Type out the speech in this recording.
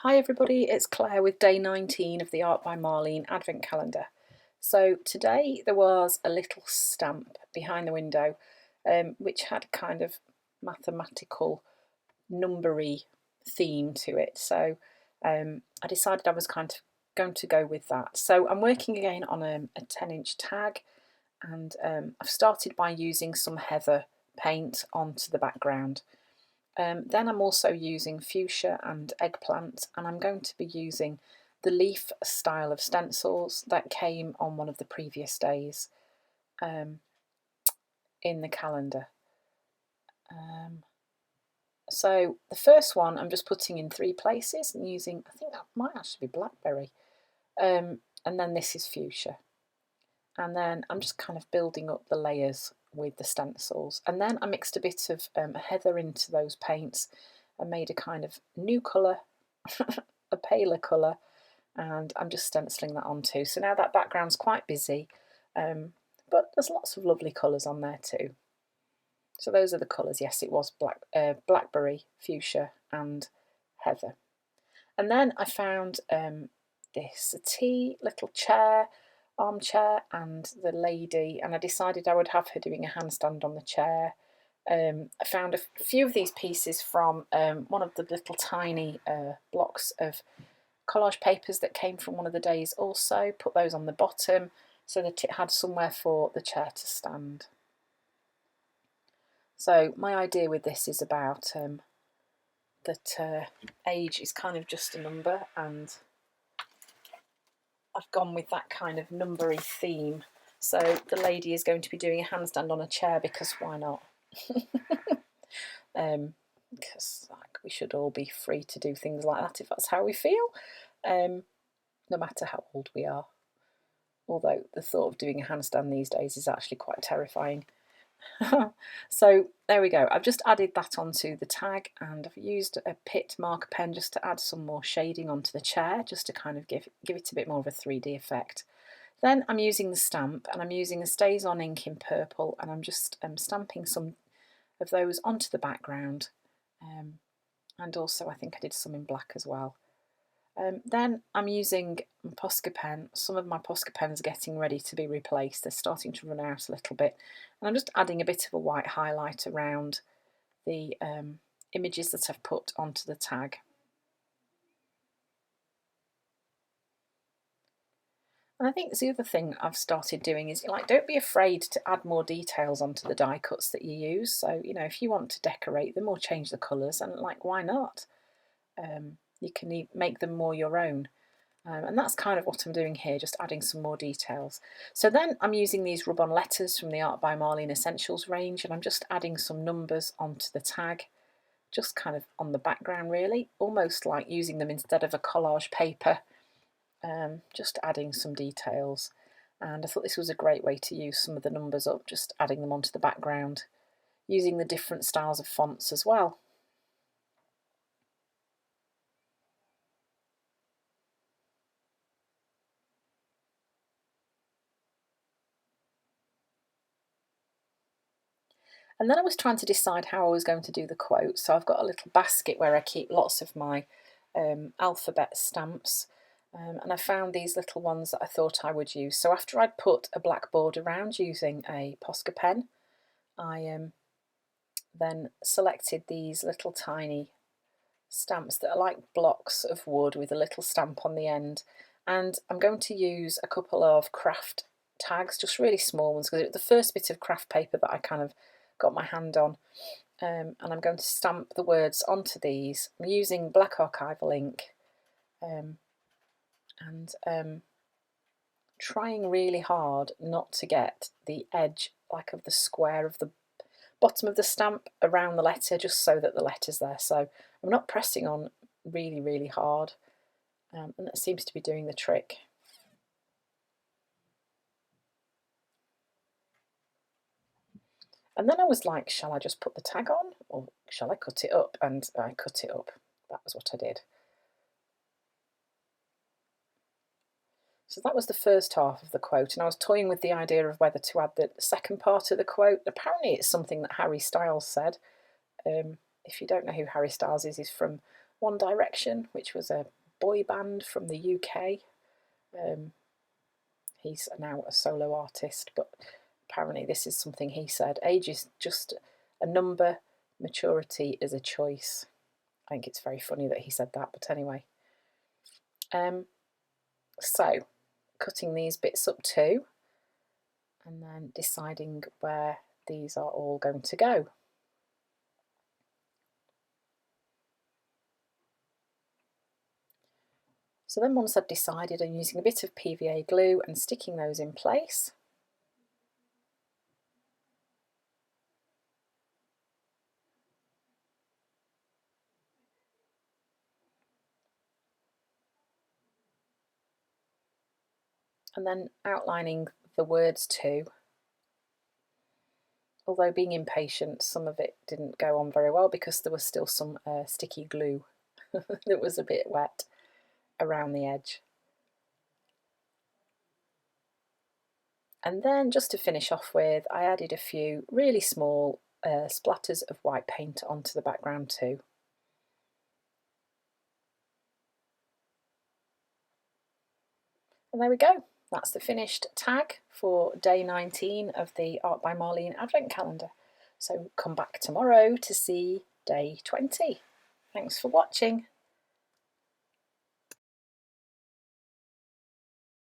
Hi everybody, it's Claire with day 19 of the Art by Marlene Advent Calendar. So today there was a little stamp behind the window which had kind of mathematical numbery theme to it. So I decided I was kind of going to go with that. So I'm working again on a 10-inch tag, and I've started by using some heather paint onto the background. Then I'm also using fuchsia and eggplant, and I'm going to be using the leaf style of stencils that came on one of the previous days in the calendar. So the first one I'm just putting in 3 places and using, I think that might actually be blackberry, and then this is fuchsia. And then I'm just kind of building up the layers with the stencils, and then I mixed a bit of heather into those paints and made a kind of new colour, a paler colour, and I'm just stenciling that on too. So now that background's quite busy, but there's lots of lovely colours on there too. So those are the colours. Yes, it was blackberry, fuchsia and heather. And then I found this little armchair, and the lady, and I decided I would have her doing a handstand on the chair. I found a few of these pieces from one of the little tiny blocks of collage papers that came from one of the days also, put those on the bottom so that it had somewhere for the chair to stand. So my idea with this is about that age is kind of just a number, and I've gone with that kind of numbery theme. So the lady is going to be doing a handstand on a chair because why not? Because we should all be free to do things like that if that's how we feel, no matter how old we are. Although the thought of doing a handstand these days is actually quite terrifying. So there we go. I've just added that onto the tag, and I've used a Pitt marker pen just to add some more shading onto the chair, just to kind of give it a bit more of a 3D effect. Then I'm using the stamp, and I'm using a StazOn ink in purple, and I'm just stamping some of those onto the background, and also I think I did some in black as well. Then I'm using my Posca pen. Some of my Posca pens are getting ready to be replaced. They're starting to run out a little bit. And I'm just adding a bit of a white highlight around the images that I've put onto the tag. And I think the other thing I've started doing is, don't be afraid to add more details onto the die cuts that you use. So, if you want to decorate them or change the colours, and why not? You can make them more your own. And that's kind of what I'm doing here, just adding some more details. So then I'm using these rub-on letters from the Art by Marlene Essentials range, and I'm just adding some numbers onto the tag, just kind of on the background really, almost like using them instead of a collage paper, just adding some details. And I thought this was a great way to use some of the numbers up, just adding them onto the background, using the different styles of fonts as well. And then I was trying to decide how I was going to do the quote. So I've got a little basket where I keep lots of my alphabet stamps. And I found these little ones that I thought I would use. So after I'd put a black border around using a Posca pen, I then selected these little tiny stamps that are like blocks of wood with a little stamp on the end. And I'm going to use a couple of craft tags, just really small ones, because it was the first bit of craft paper that I kind of got my hand on. And I'm going to stamp the words onto these. I'm using black archival ink, and trying really hard not to get the edge of the square of the bottom of the stamp around the letter, just so that the letter's there. So I'm not pressing on really hard, and that seems to be doing the trick. And then I was like, shall I just put the tag on, or shall I cut it up? And I cut it up. That was what I did. So that was the first half of the quote, and I was toying with the idea of whether to add the second part of the quote. Apparently it's something that Harry Styles said. If you don't know who Harry Styles is, he's from One Direction, which was a boy band from the UK. He's now a solo artist, but apparently this is something he said. Age is just a number, maturity is a choice. I think it's very funny that he said that, but anyway. So, cutting these bits up too, and then deciding where these are all going to go. So then once I've decided, I'm using a bit of PVA glue and sticking those in place. And then outlining the words too. Although being impatient, some of it didn't go on very well because there was still some sticky glue that was a bit wet around the edge. And then just to finish off with, I added a few really small splatters of white paint onto the background too. And there we go. That's the finished tag for day 19 of the Art by Marlene Advent Calendar. So come back tomorrow to see day 20. Thanks for watching.